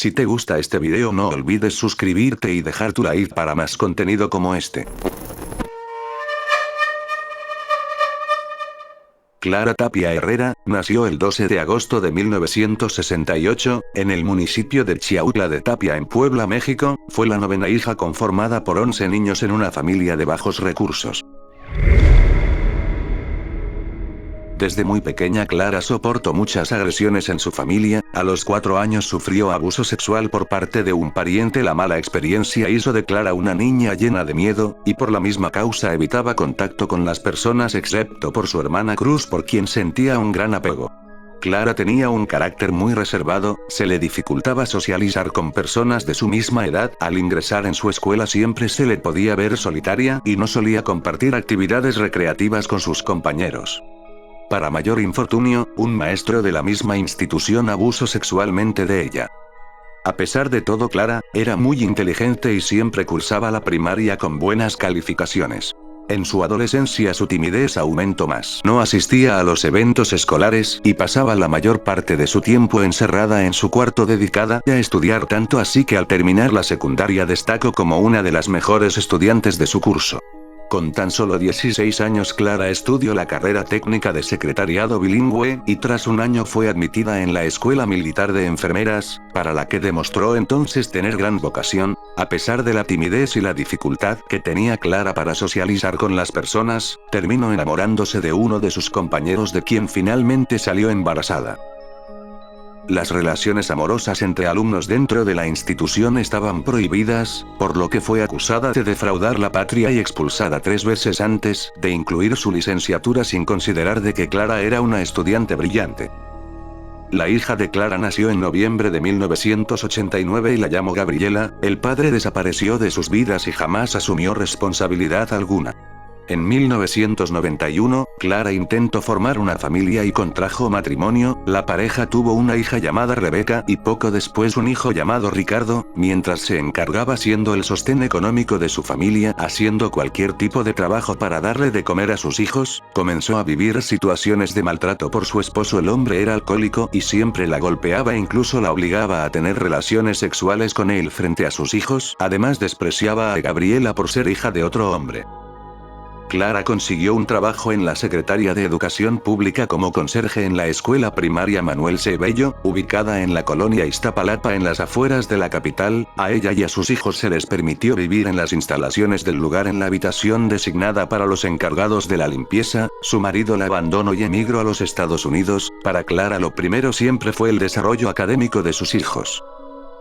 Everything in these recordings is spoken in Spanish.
Si te gusta este video no olvides suscribirte y dejar tu like para más contenido como este. Clara Tapia Herrera, nació el 12 de agosto de 1968, en el municipio de Chiautla de Tapia en Puebla, México. Fue la novena hija conformada por 11 niños en una familia de bajos recursos. Desde muy pequeña Clara soportó muchas agresiones en su familia. A los 4 años sufrió abuso sexual por parte de un pariente. La mala experiencia hizo de Clara una niña llena de miedo, y por la misma causa evitaba contacto con las personas excepto por su hermana Cruz, por quien sentía un gran apego. Clara tenía un carácter muy reservado, se le dificultaba socializar con personas de su misma edad. Al ingresar en su escuela siempre se le podía ver solitaria, y no solía compartir actividades recreativas con sus compañeros. Para mayor infortunio, un maestro de la misma institución abusó sexualmente de ella. A pesar de todo, Clara era muy inteligente y siempre cursaba la primaria con buenas calificaciones. En su adolescencia su timidez aumentó más. No asistía a los eventos escolares, y pasaba la mayor parte de su tiempo encerrada en su cuarto dedicada a estudiar, tanto así que al terminar la secundaria destacó como una de las mejores estudiantes de su curso. Con tan solo 16 años Clara estudió la carrera técnica de secretariado bilingüe, y tras un año fue admitida en la Escuela Militar de Enfermeras, para la que demostró entonces tener gran vocación. A pesar de la timidez y la dificultad que tenía Clara para socializar con las personas, terminó enamorándose de uno de sus compañeros, de quien finalmente salió embarazada. Las relaciones amorosas entre alumnos dentro de la institución estaban prohibidas, por lo que fue acusada de defraudar la patria y expulsada 3 veces antes de incluir su licenciatura, sin considerar de que Clara era una estudiante brillante. La hija de Clara nació en noviembre de 1989 y la llamó Gabriela. El padre desapareció de sus vidas y jamás asumió responsabilidad alguna. En 1991, Clara intentó formar una familia y contrajo matrimonio. La pareja tuvo una hija llamada Rebeca, y poco después un hijo llamado Ricardo. Mientras se encargaba siendo el sostén económico de su familia, haciendo cualquier tipo de trabajo para darle de comer a sus hijos, comenzó a vivir situaciones de maltrato por su esposo. El hombre era alcohólico y siempre la golpeaba e incluso la obligaba a tener relaciones sexuales con él frente a sus hijos. Además despreciaba a Gabriela por ser hija de otro hombre. Clara consiguió un trabajo en la Secretaría de Educación Pública como conserje en la escuela primaria Manuel C. Bello, ubicada en la colonia Iztapalapa en las afueras de la capital. A ella y a sus hijos se les permitió vivir en las instalaciones del lugar en la habitación designada para los encargados de la limpieza. Su marido la abandonó y emigró a los Estados Unidos. Para Clara lo primero siempre fue el desarrollo académico de sus hijos.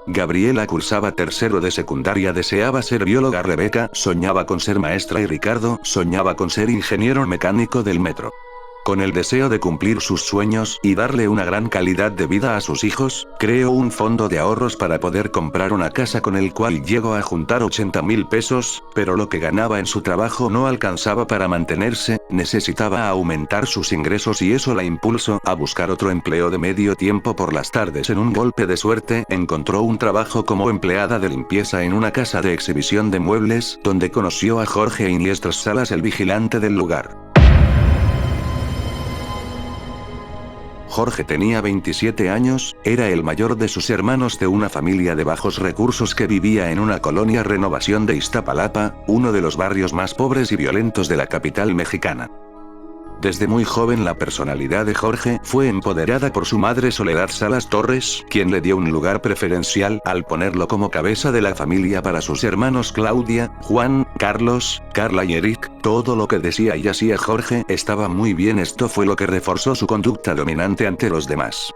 Gabriela cursaba tercero de secundaria, deseaba ser bióloga. Rebeca soñaba con ser maestra y Ricardo soñaba con ser ingeniero mecánico del metro. Con el deseo de cumplir sus sueños y darle una gran calidad de vida a sus hijos, creó un fondo de ahorros para poder comprar una casa, con el cual llegó a juntar 80,000 pesos, pero lo que ganaba en su trabajo no alcanzaba para mantenerse. Necesitaba aumentar sus ingresos y eso la impulsó a buscar otro empleo de medio tiempo por las tardes. En un golpe de suerte, encontró un trabajo como empleada de limpieza en una casa de exhibición de muebles, donde conoció a Jorge Iniestas Salas, el vigilante del lugar. Jorge tenía 27 años, era el mayor de sus hermanos de una familia de bajos recursos que vivía en una colonia Renovación de Iztapalapa, uno de los barrios más pobres y violentos de la capital mexicana. Desde muy joven la personalidad de Jorge fue empoderada por su madre Soledad Salas Torres, quien le dio un lugar preferencial al ponerlo como cabeza de la familia para sus hermanos Claudia, Juan, Carlos, Carla y Eric. Todo lo que decía y hacía Jorge estaba muy bien. Esto fue lo que reforzó su conducta dominante ante los demás.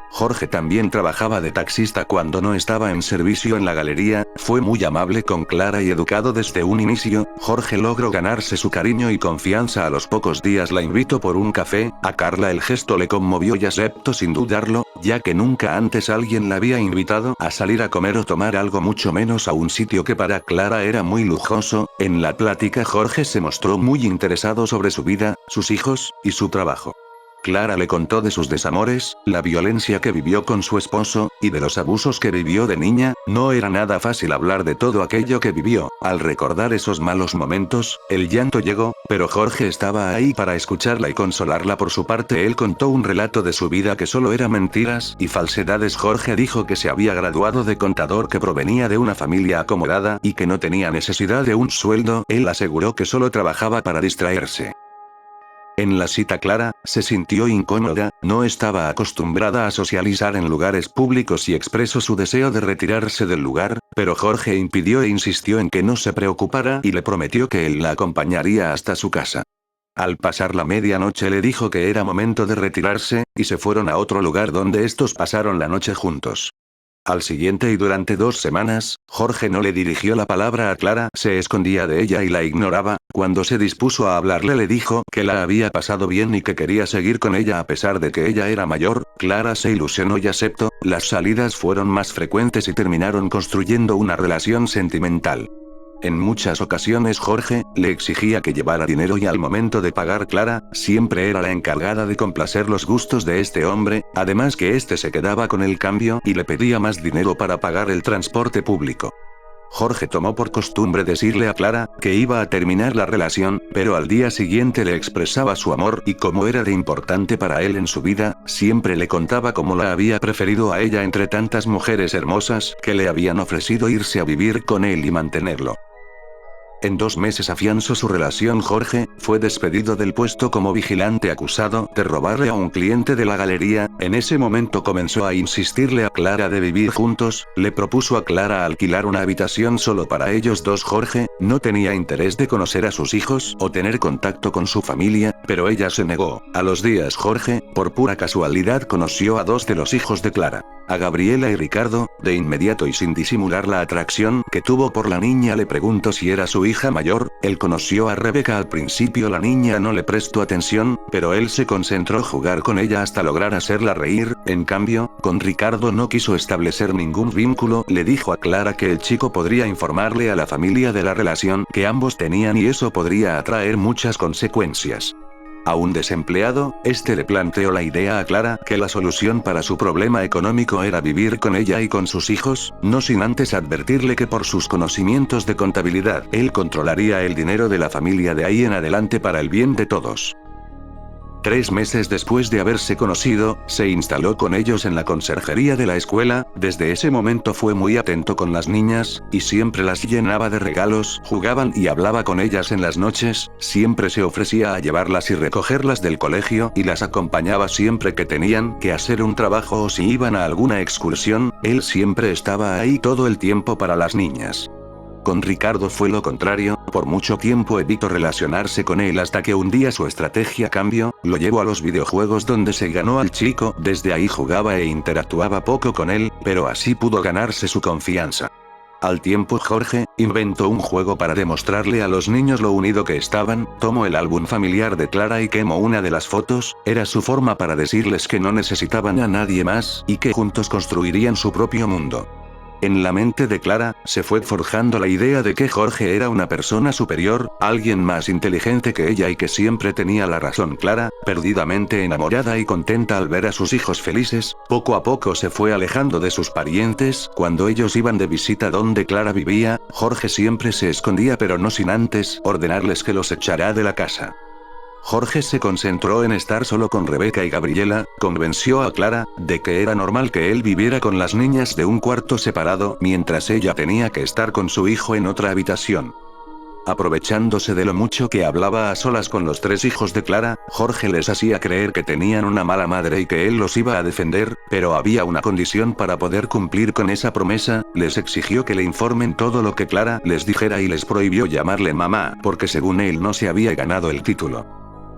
Jorge también trabajaba de taxista cuando no estaba en servicio en la galería. Fue muy amable con Clara y educado desde un inicio. Jorge logró ganarse su cariño y confianza. A los pocos días la invitó por un café. A Carla el gesto le conmovió y aceptó sin dudarlo, ya que nunca antes alguien la había invitado a salir a comer o tomar algo, mucho menos a un sitio que para Clara era muy lujoso. En la plática Jorge se mostró muy interesado sobre su vida, sus hijos y su trabajo. Clara le contó de sus desamores, la violencia que vivió con su esposo, y de los abusos que vivió de niña. No era nada fácil hablar de todo aquello que vivió. Al recordar esos malos momentos, el llanto llegó, pero Jorge estaba ahí para escucharla y consolarla. Por su parte, él contó un relato de su vida que solo era mentiras y falsedades. Jorge dijo que se había graduado de contador, que provenía de una familia acomodada y que no tenía necesidad de un sueldo. Él aseguró que solo trabajaba para distraerse. En la cita, Clara se sintió incómoda, no estaba acostumbrada a socializar en lugares públicos y expresó su deseo de retirarse del lugar, pero Jorge impidió e insistió en que no se preocupara y le prometió que él la acompañaría hasta su casa. Al pasar la medianoche le dijo que era momento de retirarse, y se fueron a otro lugar donde estos pasaron la noche juntos. Al siguiente y durante 2 semanas, Jorge no le dirigió la palabra a Clara, se escondía de ella y la ignoraba. Cuando se dispuso a hablarle le dijo que la había pasado bien y que quería seguir con ella a pesar de que ella era mayor. Clara se ilusionó y aceptó. Las salidas fueron más frecuentes y terminaron construyendo una relación sentimental. En muchas ocasiones Jorge le exigía que llevara dinero y al momento de pagar, Clara siempre era la encargada de complacer los gustos de este hombre, además que este se quedaba con el cambio y le pedía más dinero para pagar el transporte público. Jorge tomó por costumbre decirle a Clara que iba a terminar la relación, pero al día siguiente le expresaba su amor y como era de importante para él en su vida, siempre le contaba cómo la había preferido a ella entre tantas mujeres hermosas que le habían ofrecido irse a vivir con él y mantenerlo. En 2 meses afianzó su relación. Jorge fue despedido del puesto como vigilante acusado de robarle a un cliente de la galería. En ese momento comenzó a insistirle a Clara de vivir juntos, le propuso a Clara alquilar una habitación solo para ellos dos. Jorge no tenía interés de conocer a sus hijos o tener contacto con su familia, pero ella se negó. A los días Jorge, por pura casualidad, conoció a 2 de los hijos de Clara, a Gabriela y Ricardo. De inmediato y sin disimular la atracción que tuvo por la niña, le preguntó si era su hija mayor. Él conoció a Rebeca. Al principio la niña no le prestó atención, pero él se concentró en jugar con ella hasta lograr hacerla reír. En cambio, con Ricardo no quiso establecer ningún vínculo. Le dijo a Clara que el chico podría informarle a la familia de la relación que ambos tenían y eso podría atraer muchas consecuencias. Aún desempleado, este le planteó la idea a Clara que la solución para su problema económico era vivir con ella y con sus hijos, no sin antes advertirle que por sus conocimientos de contabilidad, él controlaría el dinero de la familia de ahí en adelante para el bien de todos. 3 meses después de haberse conocido, se instaló con ellos en la conserjería de la escuela. Desde ese momento fue muy atento con las niñas, y siempre las llenaba de regalos. Jugaban y hablaba con ellas en las noches, siempre se ofrecía a llevarlas y recogerlas del colegio y las acompañaba siempre que tenían que hacer un trabajo o si iban a alguna excursión. Él siempre estaba ahí todo el tiempo para las niñas. Con Ricardo fue lo contrario, por mucho tiempo evitó relacionarse con él hasta que un día su estrategia cambió, lo llevó a los videojuegos donde se ganó al chico. Desde ahí jugaba e interactuaba poco con él, pero así pudo ganarse su confianza. Al tiempo Jorge inventó un juego para demostrarle a los niños lo unido que estaban. Tomó el álbum familiar de Clara y quemó una de las fotos. Era su forma para decirles que no necesitaban a nadie más y que juntos construirían su propio mundo. En la mente de Clara, se fue forjando la idea de que Jorge era una persona superior, alguien más inteligente que ella y que siempre tenía la razón. Clara, perdidamente enamorada y contenta al ver a sus hijos felices, poco a poco se fue alejando de sus parientes. Cuando ellos iban de visita donde Clara vivía, Jorge siempre se escondía, pero no sin antes ordenarles que los echará de la casa. Jorge se concentró en estar solo con Rebeca y Gabriela, convenció a Clara de que era normal que él viviera con las niñas de un cuarto separado, mientras ella tenía que estar con su hijo en otra habitación. Aprovechándose de lo mucho que hablaba a solas con los 3 hijos de Clara, Jorge les hacía creer que tenían una mala madre y que él los iba a defender, pero había una condición para poder cumplir con esa promesa. Les exigió que le informen todo lo que Clara les dijera y les prohibió llamarle mamá, porque según él no se había ganado el título.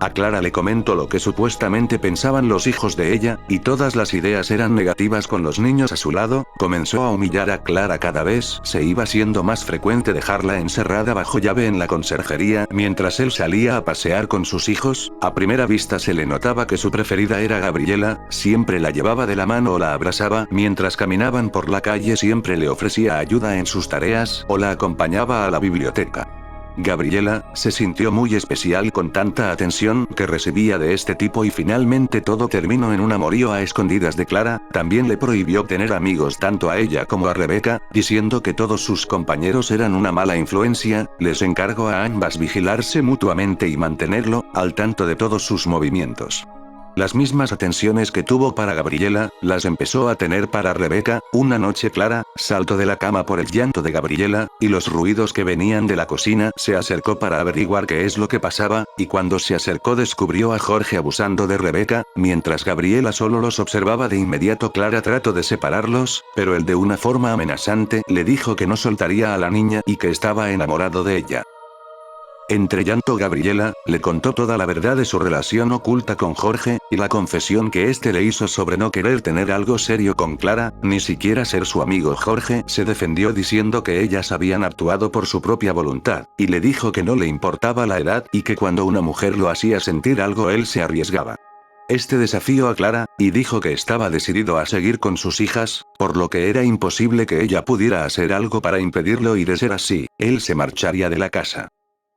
A Clara le comentó lo que supuestamente pensaban los hijos de ella, y todas las ideas eran negativas con los niños a su lado. Comenzó a humillar a Clara cada vez, se iba siendo más frecuente dejarla encerrada bajo llave en la conserjería, mientras él salía a pasear con sus hijos. A primera vista se le notaba que su preferida era Gabriela, siempre la llevaba de la mano o la abrazaba, mientras caminaban por la calle siempre le ofrecía ayuda en sus tareas, o la acompañaba a la biblioteca. Gabriela se sintió muy especial con tanta atención que recibía de este tipo y finalmente todo terminó en un amorío a escondidas de Clara. También le prohibió tener amigos tanto a ella como a Rebeca, diciendo que todos sus compañeros eran una mala influencia. Les encargó a ambas vigilarse mutuamente y mantenerlo al tanto de todos sus movimientos. Las mismas atenciones que tuvo para Gabriela, las empezó a tener para Rebeca. Una noche Clara saltó de la cama por el llanto de Gabriela, y los ruidos que venían de la cocina. Se acercó para averiguar qué es lo que pasaba, y cuando se acercó descubrió a Jorge abusando de Rebeca, mientras Gabriela solo los observaba de inmediato. Clara trató de separarlos, pero él de una forma amenazante le dijo que no soltaría a la niña y que estaba enamorado de ella. Entre llanto Gabriela le contó toda la verdad de su relación oculta con Jorge, y la confesión que éste le hizo sobre no querer tener algo serio con Clara, ni siquiera ser su amigo. Jorge se defendió diciendo que ellas habían actuado por su propia voluntad, y le dijo que no le importaba la edad y que cuando una mujer lo hacía sentir algo él se arriesgaba. Este desafió a Clara, y dijo que estaba decidido a seguir con sus hijas, por lo que era imposible que ella pudiera hacer algo para impedirlo, y de ser así, él se marcharía de la casa.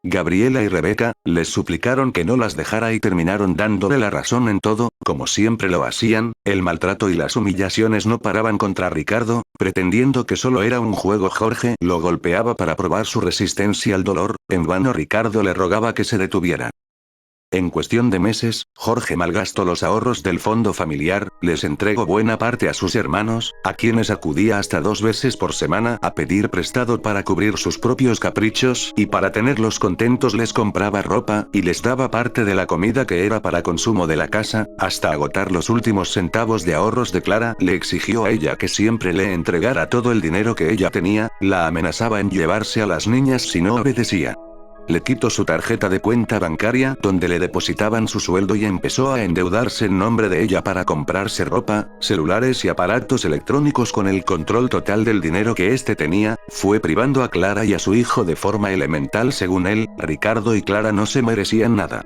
Gabriela y Rebeca les suplicaron que no las dejara y terminaron dándole la razón en todo, como siempre lo hacían. El maltrato y las humillaciones no paraban contra Ricardo, pretendiendo que solo era un juego. Jorge lo golpeaba para probar su resistencia al dolor. En vano Ricardo le rogaba que se detuviera. En cuestión de meses, Jorge malgastó los ahorros del fondo familiar, les entregó buena parte a sus hermanos, a quienes acudía hasta 2 veces por semana a pedir prestado para cubrir sus propios caprichos, y para tenerlos contentos les compraba ropa, y les daba parte de la comida que era para consumo de la casa, hasta agotar los últimos centavos de ahorros de Clara. Le exigió a ella que siempre le entregara todo el dinero que ella tenía, la amenazaba en llevarse a las niñas si no obedecía. Le quitó su tarjeta de cuenta bancaria donde le depositaban su sueldo y empezó a endeudarse en nombre de ella para comprarse ropa, celulares y aparatos electrónicos. Con el control total del dinero que éste tenía, fue privando a Clara y a su hijo de forma elemental. Según él, Ricardo y Clara no se merecían nada.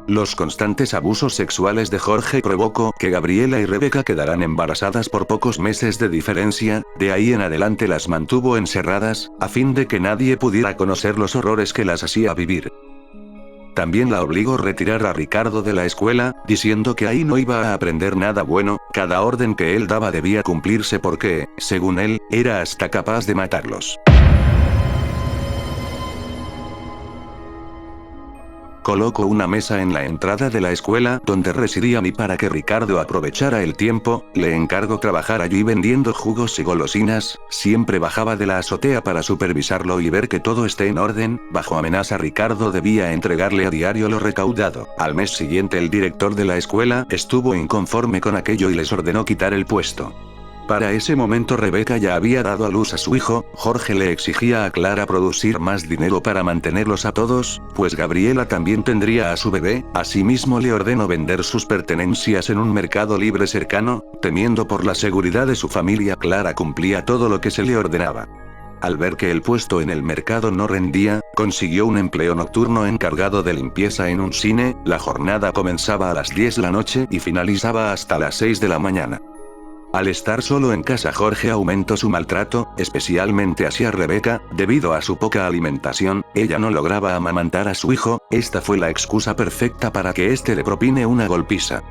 Los constantes abusos sexuales de Jorge provocó que Gabriela y Rebeca quedaran embarazadas por pocos meses de diferencia. De ahí en adelante las mantuvo encerradas, a fin de que nadie pudiera conocer los horrores que las hacía vivir. También la obligó a retirar a Ricardo de la escuela, diciendo que ahí no iba a aprender nada bueno. Cada orden que él daba debía cumplirse porque, según él, era hasta capaz de matarlos. Colocó una mesa en la entrada de la escuela donde residían y para que Ricardo aprovechara el tiempo, le encargó trabajar allí vendiendo jugos y golosinas. Siempre bajaba de la azotea para supervisarlo y ver que todo esté en orden. Bajo amenaza Ricardo debía entregarle a diario lo recaudado. Al mes siguiente el director de la escuela estuvo inconforme con aquello y les ordenó quitar el puesto. Para ese momento Rebeca ya había dado a luz a su hijo. Jorge le exigía a Clara producir más dinero para mantenerlos a todos, pues Gabriela también tendría a su bebé. Asimismo le ordenó vender sus pertenencias en un mercado libre cercano, temiendo por la seguridad de su familia. Clara cumplía todo lo que se le ordenaba. Al ver que el puesto en el mercado no rendía, consiguió un empleo nocturno encargado de limpieza en un cine. La jornada comenzaba a las 10 de la noche y finalizaba hasta las 6 de la mañana. Al estar solo en casa Jorge aumentó su maltrato, especialmente hacia Rebeca, debido a su poca alimentación. Ella no lograba amamantar a su hijo. Esta fue la excusa perfecta para que éste le propine una golpiza.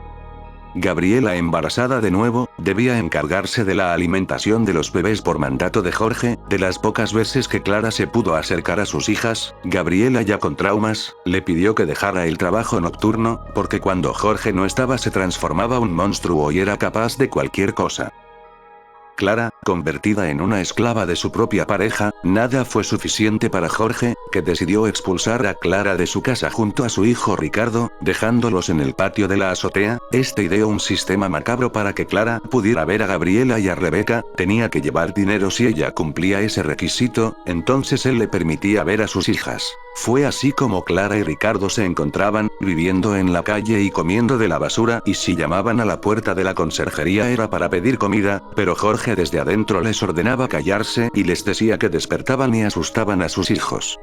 Gabriela, embarazada de nuevo, debía encargarse de la alimentación de los bebés por mandato de Jorge. De las pocas veces que Clara se pudo acercar a sus hijas, Gabriela, ya con traumas, le pidió que dejara el trabajo nocturno, porque cuando Jorge no estaba se transformaba un monstruo y era capaz de cualquier cosa. Clara, convertida en una esclava de su propia pareja, nada fue suficiente para Jorge, que decidió expulsar a Clara de su casa junto a su hijo Ricardo, dejándolos en el patio de la azotea. Este ideó un sistema macabro para que Clara pudiera ver a Gabriela y a Rebeca. Tenía que llevar dinero si ella cumplía ese requisito, entonces él le permitía ver a sus hijas. Fue así como Clara y Ricardo se encontraban, viviendo en la calle y comiendo de la basura, y si llamaban a la puerta de la conserjería era para pedir comida, pero Jorge desde adentro les ordenaba callarse y les decía que despertaban y asustaban a sus hijos.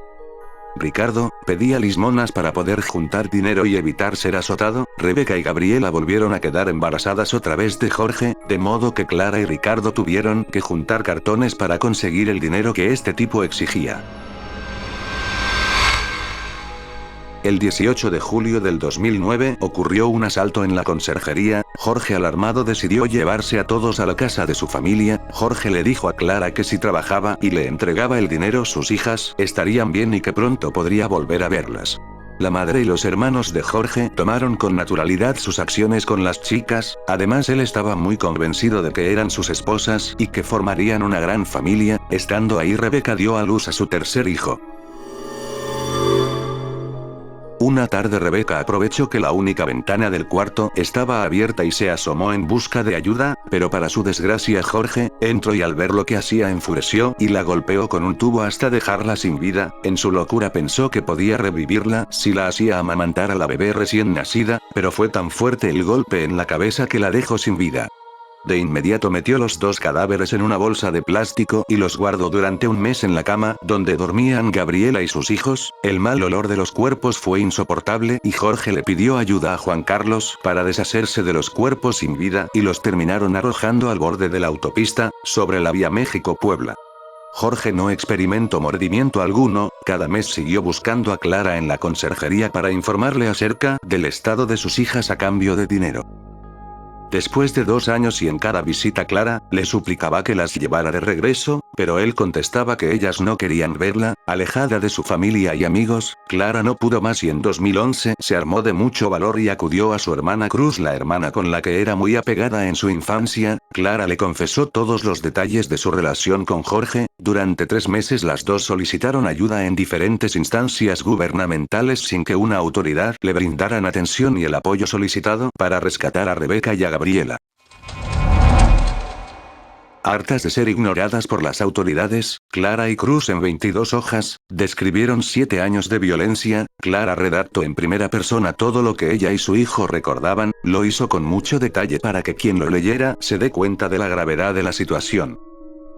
Ricardo pedía limosnas para poder juntar dinero y evitar ser azotado. Rebeca y Gabriela volvieron a quedar embarazadas otra vez de Jorge, de modo que Clara y Ricardo tuvieron que juntar cartones para conseguir el dinero que este tipo exigía. El 18 de julio del 2009 ocurrió un asalto en la conserjería. Jorge, alarmado, decidió llevarse a todos a la casa de su familia. Jorge le dijo a Clara que si trabajaba y le entregaba el dinero, sus hijas estarían bien y que pronto podría volver a verlas. La madre y los hermanos de Jorge tomaron con naturalidad sus acciones con las chicas. Además, él estaba muy convencido de que eran sus esposas y que formarían una gran familia. Estando ahí, Rebeca dio a luz a su tercer hijo. Una tarde Rebeca aprovechó que la única ventana del cuarto estaba abierta y se asomó en busca de ayuda, pero para su desgracia Jorge entró y al ver lo que hacía enfureció y la golpeó con un tubo hasta dejarla sin vida. En su locura pensó que podía revivirla si la hacía amamantar a la bebé recién nacida, pero fue tan fuerte el golpe en la cabeza que la dejó sin vida. De inmediato metió los dos cadáveres en una bolsa de plástico y los guardó durante un mes en la cama donde dormían Gabriela y sus hijos. El mal olor de los cuerpos fue insoportable y Jorge le pidió ayuda a Juan Carlos para deshacerse de los cuerpos sin vida y los terminaron arrojando al borde de la autopista, sobre la vía México-Puebla. Jorge no experimentó mordimiento alguno. Cada mes siguió buscando a Clara en la conserjería para informarle acerca del estado de sus hijas a cambio de dinero. Después de 2 años y en cada visita Clara le suplicaba que las llevara de regreso, pero él contestaba que ellas no querían verla. Alejada de su familia y amigos, Clara no pudo más y en 2011 se armó de mucho valor y acudió a su hermana Cruz, la hermana con la que era muy apegada en su infancia. Clara le confesó todos los detalles de su relación con Jorge. Durante 3 meses las dos solicitaron ayuda en diferentes instancias gubernamentales sin que una autoridad le brindaran atención y el apoyo solicitado para rescatar a Rebeca y a Gabriela. Hartas de ser ignoradas por las autoridades, Clara y Cruz en 22 hojas, describieron 7 años de violencia. Clara redactó en primera persona todo lo que ella y su hijo recordaban, lo hizo con mucho detalle para que quien lo leyera se dé cuenta de la gravedad de la situación.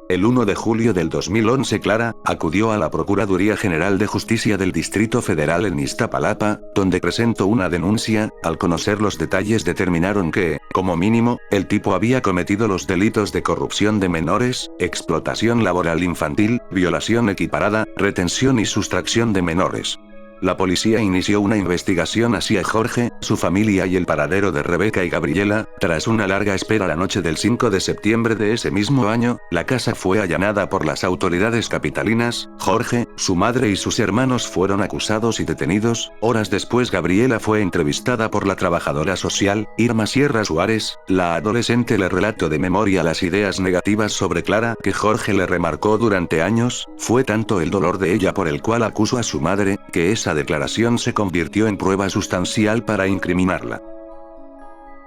El 1 de julio del 2011 Clara acudió a la Procuraduría General de Justicia del Distrito Federal en Iztapalapa, donde presentó una denuncia. Al conocer los detalles determinaron que, como mínimo, el tipo había cometido los delitos de corrupción de menores, explotación laboral infantil, violación equiparada, retención y sustracción de menores. La policía inició una investigación hacia Jorge, su familia y el paradero de Rebeca y Gabriela. Tras una larga espera, la noche del 5 de septiembre de ese mismo año, la casa fue allanada por las autoridades capitalinas. Jorge, su madre y sus hermanos fueron acusados y detenidos. Horas después Gabriela fue entrevistada por la trabajadora social, Irma Sierra Suárez. La adolescente le relató de memoria las ideas negativas sobre Clara que Jorge le remarcó durante años. Fue tanto el dolor de ella por el cual acusó a su madre, que esa declaración se convirtió en prueba sustancial para incriminarla.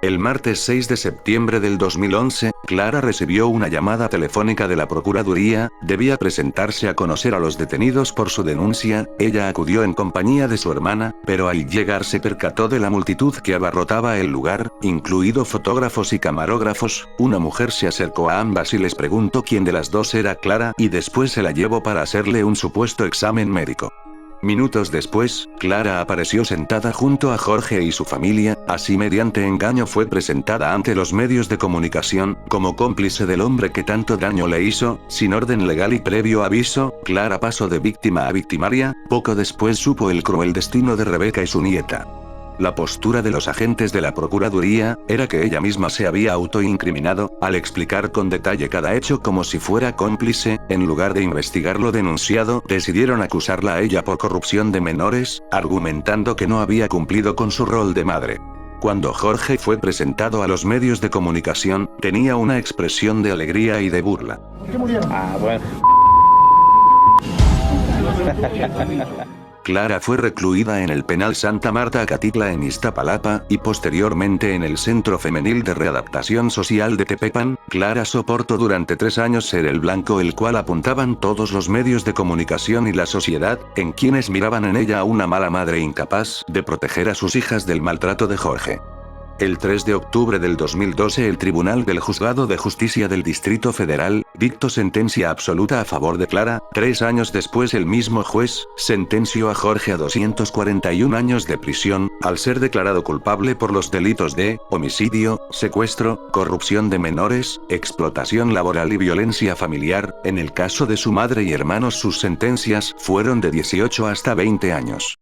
El martes 6 de septiembre del 2011, Clara recibió una llamada telefónica de la Procuraduría. Debía presentarse a conocer a los detenidos por su denuncia. Ella acudió en compañía de su hermana, pero al llegar se percató de la multitud que abarrotaba el lugar, incluido fotógrafos y camarógrafos. Una mujer se acercó a ambas y les preguntó quién de las dos era Clara, y después se la llevó para hacerle un supuesto examen médico. Minutos después, Clara apareció sentada junto a Jorge y su familia. Así, mediante engaño, fue presentada ante los medios de comunicación como cómplice del hombre que tanto daño le hizo. Sin orden legal y previo aviso, Clara pasó de víctima a victimaria. Poco después supo el cruel destino de Rebeca y su nieta. La postura de los agentes de la Procuraduría era que ella misma se había autoincriminado, al explicar con detalle cada hecho como si fuera cómplice. En lugar de investigar lo denunciado, decidieron acusarla a ella por corrupción de menores, argumentando que no había cumplido con su rol de madre. Cuando Jorge fue presentado a los medios de comunicación, tenía una expresión de alegría y de burla. ¿Qué murieron? Bueno. Clara fue recluida en el penal Santa Marta Acatitla en Iztapalapa, y posteriormente en el Centro Femenil de Readaptación Social de Tepepan. Clara soportó durante 3 años ser el blanco el cual apuntaban todos los medios de comunicación y la sociedad, en quienes miraban en ella a una mala madre incapaz de proteger a sus hijas del maltrato de Jorge. El 3 de octubre del 2012 el Tribunal del Juzgado de Justicia del Distrito Federal, dictó sentencia absoluta a favor de Clara. 3 años después el mismo juez, sentenció a Jorge a 241 años de prisión, al ser declarado culpable por los delitos de homicidio, secuestro, corrupción de menores, explotación laboral y violencia familiar. En el caso de su madre y hermanos sus sentencias fueron de 18 hasta 20 años.